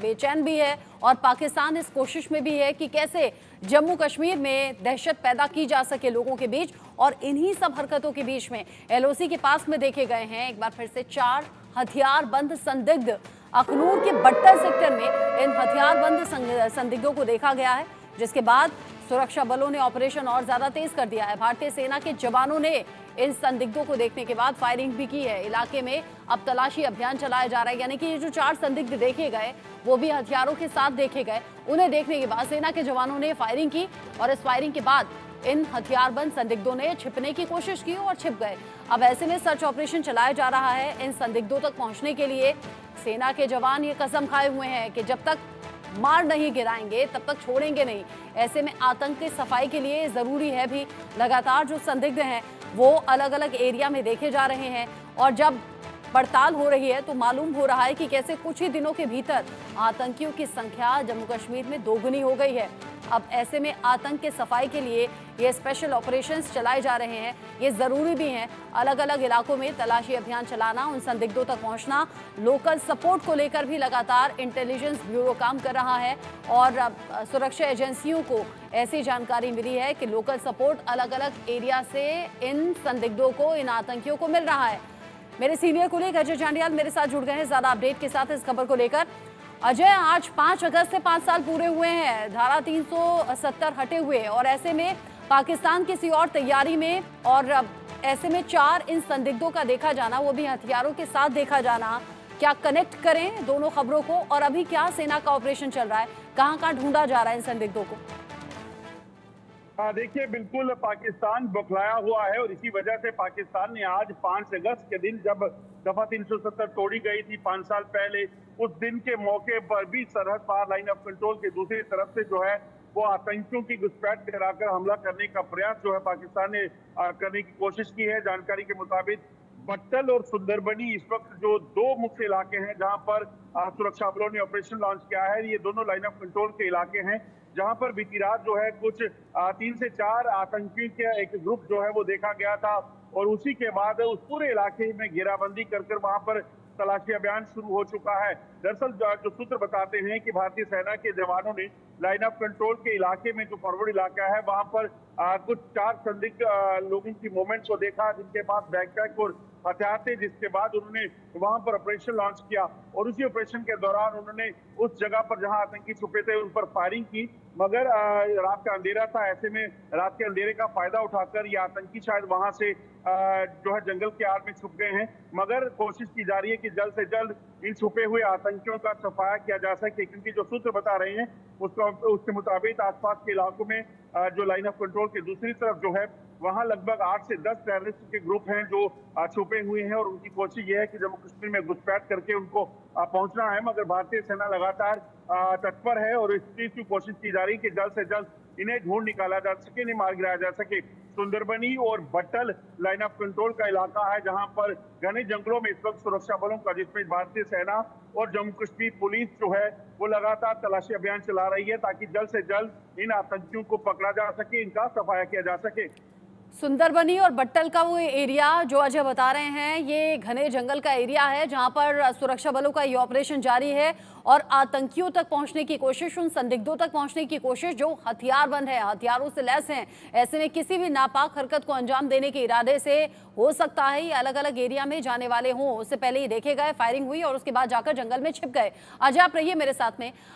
बेचैन भी है और पाकिस्तान इस कोशिश में भी है कि कैसे जम्मू कश्मीर में दहशत पैदा की जा सके लोगों के बीच। और इन्हीं सब हरकतों के बीच में एलओसी के पास में देखे गए हैं एक बार फिर से 4 हथियारबंद संदिग्ध। अखनूर के बट्टल सेक्टर में इन हथियारबंद संदिग्धों को देखा गया है, जिसके बाद सुरक्षा बलों ने ऑपरेशन और ज्यादा तेज कर दिया है। भारतीय सेना के जवानों ने इन संदिग्धों को देखने के बाद फायरिंग भी की है। इलाके में अब तलाशी अभियान चलाया जा रहा है, यानी कि ये जो 4 संदिग्ध देखे गए वो भी हथियारों के साथ देखे गए। उन्हें देखने के बाद सेना के जवानों ने फायरिंग की और इस फायरिंग के बाद इन हथियारबंद संदिग्धों ने छिपने की कोशिश की और छिप गए। अब ऐसे में सर्च ऑपरेशन चलाया जा रहा है इन संदिग्धों तक पहुंचने के लिए। सेना के जवान ये कसम खाए हुए हैं कि जब तक मार नहीं गिराएंगे तब तक छोड़ेंगे नहीं। ऐसे में आतंक की सफाई के लिए जरूरी है भी लगातार जो संदिग्ध हैं वो अलग अलग एरिया में देखे जा रहे हैं और जब पड़ताल हो रही है तो मालूम हो रहा है कि कैसे कुछ ही दिनों के भीतर आतंकियों की संख्या जम्मू कश्मीर में दोगुनी हो गई है। अब ऐसे में आतंक के सफाई के लिए ये स्पेशल ऑपरेशंस चलाए जा रहे हैं, ये ज़रूरी भी हैं। अलग अलग इलाकों में तलाशी अभियान चलाना, उन संदिग्धों तक पहुंचना, लोकल सपोर्ट को लेकर भी लगातार इंटेलिजेंस ब्यूरो काम कर रहा है और सुरक्षा एजेंसियों को ऐसी जानकारी मिली है कि लोकल सपोर्ट अलग अलग एरिया से इन संदिग्धों को, इन आतंकियों को मिल रहा है। मेरे सीनियर कुलीग अजय जांडियाल मेरे साथ जुड़ गए हैं ज्यादा अपडेट के साथ इस खबर को लेकर। अजय, आज 5 अगस्त से 5 साल पूरे हुए हैं, धारा 370 हटे हुए और ऐसे में पाकिस्तान किसी और तैयारी में और ऐसे में 4 इन संदिग्धों का देखा जाना, वो भी हथियारों के साथ देखा जाना, क्या कनेक्ट करें दोनों खबरों को और अभी क्या सेना का ऑपरेशन चल रहा है, कहाँ ढूंढा जा रहा है इन संदिग्धों को? देखिए, बिल्कुल पाकिस्तान बौखलाया हुआ है और इसी वजह से पाकिस्तान ने आज 5 अगस्त के दिन जब दफा 370 तोड़ी गई थी 5 साल पहले, उस दिन के मौके पर भी सरहद पार लाइन ऑफ कंट्रोल के दूसरी तरफ से जो है वो आतंकियों की घुसपैठ कराकर हमला करने का प्रयास जो है पाकिस्तान ने करने की कोशिश की है। जानकारी के मुताबिक बट्टल और सुंदरबनी इस वक्त जो 2 मुख्य इलाके हैं जहां पर सुरक्षा बलों ने ऑपरेशन लॉन्च किया है, ये दोनों लाइन ऑफ कंट्रोल के इलाके हैं जहां पर बीती रात जो है कुछ 3 से 4 आतंकियों के एक ग्रुप जो है वो देखा गया था और उसी के बाद उस पूरे इलाके में घेराबंदी कर वहां पर तलाशी अभियान शुरू हो चुका है। दरअसल जो सूत्र बताते हैं कि भारतीय सेना के जवानों ने लाइन ऑफ कंट्रोल के इलाके में जो फॉरवर्ड इलाका है वहां पर कुछ 4 संदिग्ध लोगों की मूवमेंट को देखा जिनके पास बैकपैक और हथियार थे, जिसके बाद उन्होंने वहां पर ऑपरेशन लॉन्च किया और उसी ऑपरेशन के दौरान उन्होंने उस जगह पर जहां आतंकी छुपे थे उन पर फायरिंग की। मगर रात का अंधेरा था, ऐसे में रात के अंधेरे का फायदा उठाकर ये आतंकी शायद वहां से जो है जंगल के आड़ में छुप गए हैं। मगर कोशिश की जा रही है कि जल्द से जल्द इन छुपे हुए आतंकियों का सफाया किया जा सके, क्योंकि जो सूत्र बता रहे हैं उसके मुताबिक आसपास के इलाकों में जो लाइन ऑफ कंट्रोल के दूसरी तरफ जो है वहां लगभग 8 से 10 टेररिस्ट के ग्रुप हैं जो छुपे हुए हैं और उनकी कोशिश ये है कि जम्मू कश्मीर में घुसपैठ करके उनको पहुंचना है। मगर भारतीय सेना लगातार तत्पर है और इस चीज की कोशिश की जा रही है कि जल्द से जल्द इन्हें ढूंढ निकाला जा सके, इन्हें मार गिराया जा सके। सुंदरबनी और बट्टल लाइन ऑफ कंट्रोल का इलाका है जहां पर घने जंगलों में इस वक्त सुरक्षा बलों का, जिसमें भारतीय सेना और जम्मू कश्मीर पुलिस जो है वो लगातार तलाशी अभियान चला रही है ताकि जल्द से जल्द इन आतंकियों को पकड़ा जा सके, इनका सफाया किया जा सके। सुंदरबनी और बट्टल का वो एरिया जो अजय बता रहे हैं, ये घने जंगल का एरिया है जहां पर सुरक्षा बलों का ये ऑपरेशन जारी है और आतंकियों तक पहुंचने की कोशिश, उन संदिग्धों तक पहुंचने की कोशिश जो हथियारबंद है, हथियारों से लैस हैं। ऐसे में किसी भी नापाक हरकत को अंजाम देने के इरादे से हो सकता है ये अलग अलग एरिया में जाने वाले हों। उससे पहले ये देखे गए, फायरिंग हुई और उसके बाद जाकर जंगल में छिप गए। अजय आप रहिए मेरे साथ में।